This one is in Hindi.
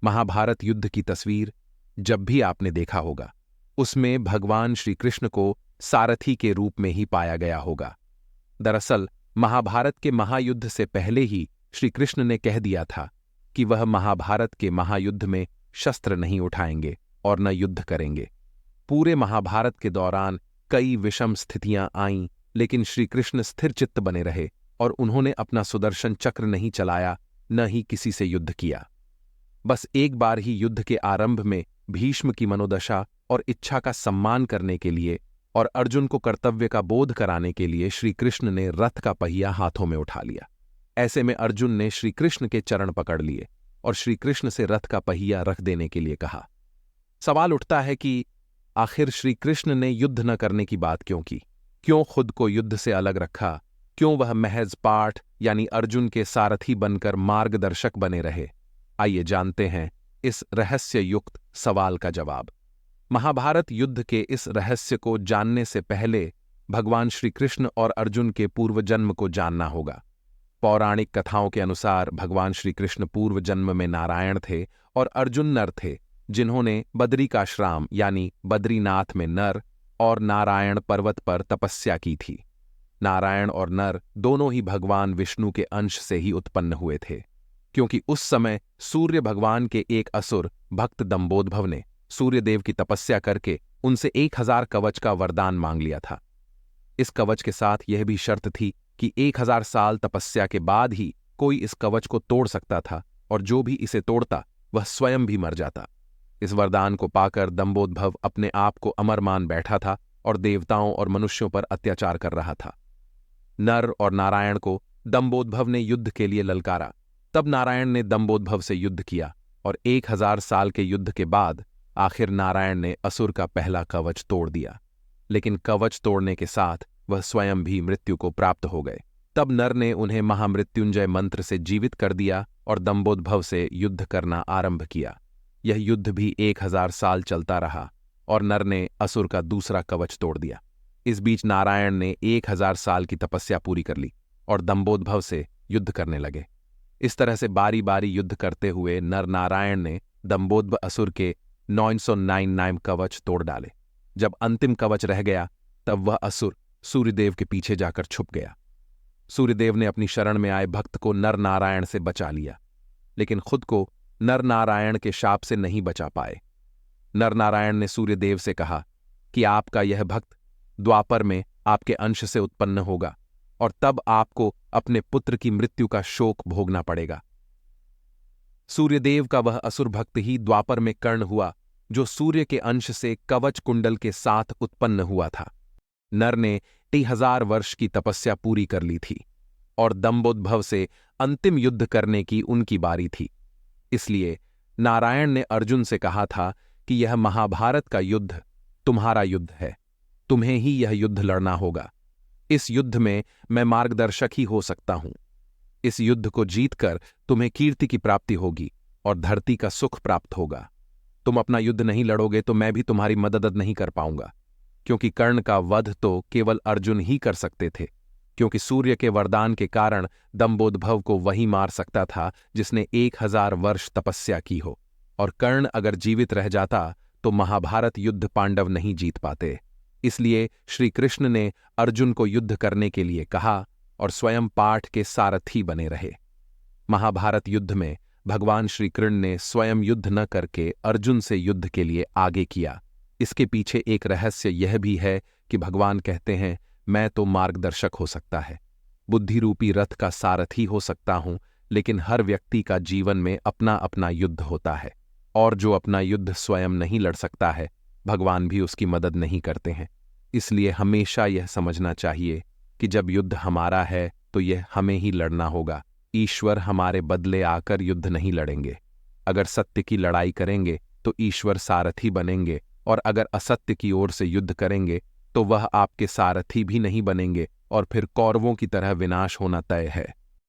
महाभारत युद्ध की तस्वीर जब भी आपने देखा होगा, उसमें भगवान श्री कृष्ण को सारथी के रूप में ही पाया गया होगा। दरअसल महाभारत के महायुद्ध से पहले ही श्री कृष्ण ने कह दिया था कि वह महाभारत के महायुद्ध में शस्त्र नहीं उठाएंगे और न युद्ध करेंगे। पूरे महाभारत के दौरान कई विषम स्थितियां आईं, लेकिन श्री कृष्ण स्थिर चित्त बने रहे और उन्होंने अपना सुदर्शन चक्र नहीं चलाया, न ही किसी से युद्ध किया। बस एक बार ही युद्ध के आरंभ में भीष्म की मनोदशा और इच्छा का सम्मान करने के लिए और अर्जुन को कर्तव्य का बोध कराने के लिए श्री कृष्ण ने रथ का पहिया हाथों में उठा लिया। ऐसे में अर्जुन ने श्री कृष्ण के चरण पकड़ लिए और श्री कृष्ण से रथ का पहिया रख देने के लिए कहा। सवाल उठता है कि आखिर श्री कृष्ण ने युद्ध न करने की बात क्यों की? क्यों खुद को युद्ध से अलग रखा? क्यों वह महज पाठ यानी अर्जुन के सारथी बनकर मार्गदर्शक बने रहे? आइए जानते हैं इस रहस्य युक्त सवाल का जवाब। महाभारत युद्ध के इस रहस्य को जानने से पहले भगवान श्री कृष्ण और अर्जुन के पूर्व जन्म को जानना होगा। पौराणिक कथाओं के अनुसार भगवान श्री कृष्ण पूर्व जन्म में नारायण थे और अर्जुन नर थे, जिन्होंने बदरिकाश्राम यानी बद्रीनाथ में नर और नारायण पर्वत पर तपस्या की थी। नारायण और नर दोनों ही भगवान विष्णु के अंश से ही उत्पन्न हुए थे, क्योंकि उस समय सूर्य भगवान के एक असुर भक्त दंबोदभव ने सूर्यदेव की तपस्या करके उनसे 1000 कवच का वरदान मांग लिया था। इस कवच के साथ यह भी शर्त थी कि 1000 साल तपस्या के बाद ही कोई इस कवच को तोड़ सकता था और जो भी इसे तोड़ता वह स्वयं भी मर जाता। इस वरदान को पाकर दंबोदभव अपने आप को अमर मान बैठा था और देवताओं और मनुष्यों पर अत्याचार कर रहा था। नर और नारायण को दंबोदभव ने युद्ध के लिए ललकारा। तब नारायण ने दंबोदभव से युद्ध किया और 1000 साल के युद्ध के बाद आखिर नारायण ने असुर का पहला कवच तोड़ दिया, लेकिन कवच तोड़ने के साथ वह स्वयं भी मृत्यु को प्राप्त हो गए। तब नर ने उन्हें महामृत्युंजय मंत्र से जीवित कर दिया और दंबोदभव से युद्ध करना आरंभ किया। यह युद्ध भी 1000 साल चलता रहा और नर ने असुर का दूसरा कवच तोड़ दिया। इस बीच नारायण ने 1000 साल की तपस्या पूरी कर ली और दंबोदभव से युद्ध करने लगे। इस तरह से बारी बारी युद्ध करते हुए नर नारायण ने दंबोदभ असुर के 999 कवच तोड़ डाले। जब अंतिम कवच रह गया तब वह असुर सूर्यदेव के पीछे जाकर छुप गया। सूर्यदेव ने अपनी शरण में आए भक्त को नर नारायण से बचा लिया, लेकिन खुद को नर नारायण के शाप से नहीं बचा पाए। नर नारायण ने सूर्यदेव से कहा कि आपका यह भक्त द्वापर में आपके अंश से उत्पन्न होगा और तब आपको अपने पुत्र की मृत्यु का शोक भोगना पड़ेगा। सूर्यदेव का वह असुर भक्त ही द्वापर में कर्ण हुआ, जो सूर्य के अंश से कवच कुंडल के साथ उत्पन्न हुआ था। नर ने 1000 वर्ष की तपस्या पूरी कर ली थी और दंबोदभव से अंतिम युद्ध करने की उनकी बारी थी। इसलिए नारायण ने अर्जुन से कहा था कि यह महाभारत का युद्ध तुम्हारा युद्ध है, तुम्हें ही यह युद्ध लड़ना होगा। इस युद्ध में मैं मार्गदर्शक ही हो सकता हूं। इस युद्ध को जीतकर तुम्हें कीर्ति की प्राप्ति होगी और धरती का सुख प्राप्त होगा। तुम अपना युद्ध नहीं लड़ोगे तो मैं भी तुम्हारी मदद नहीं कर पाऊंगा, क्योंकि कर्ण का वध तो केवल अर्जुन ही कर सकते थे, क्योंकि सूर्य के वरदान के कारण दंबोदभव को वही मार सकता था जिसने 1000 वर्ष तपस्या की हो, और कर्ण अगर जीवित रह जाता तो महाभारत युद्ध पांडव नहीं जीत पाते। इसलिए श्री कृष्ण ने अर्जुन को युद्ध करने के लिए कहा और स्वयं पाठ के सारथी बने रहे। महाभारत युद्ध में भगवान श्री कृष्ण ने स्वयं युद्ध न करके अर्जुन से युद्ध के लिए आगे किया। इसके पीछे एक रहस्य यह भी है कि भगवान कहते हैं, मैं तो मार्गदर्शक हो सकता है, बुद्धि रूपी रथ का सारथी हो सकता हूं, लेकिन हर व्यक्ति का जीवन में अपना अपना युद्ध होता है और जो अपना युद्ध स्वयं नहीं लड़ सकता है, भगवान भी उसकी मदद नहीं करते हैं। इसलिए हमेशा यह समझना चाहिए कि जब युद्ध हमारा है तो यह हमें ही लड़ना होगा। ईश्वर हमारे बदले आकर युद्ध नहीं लड़ेंगे। अगर सत्य की लड़ाई करेंगे तो ईश्वर सारथी बनेंगे, और अगर असत्य की ओर से युद्ध करेंगे तो वह आपके सारथी भी नहीं बनेंगे और फिर कौरवों की तरह विनाश होना तय है।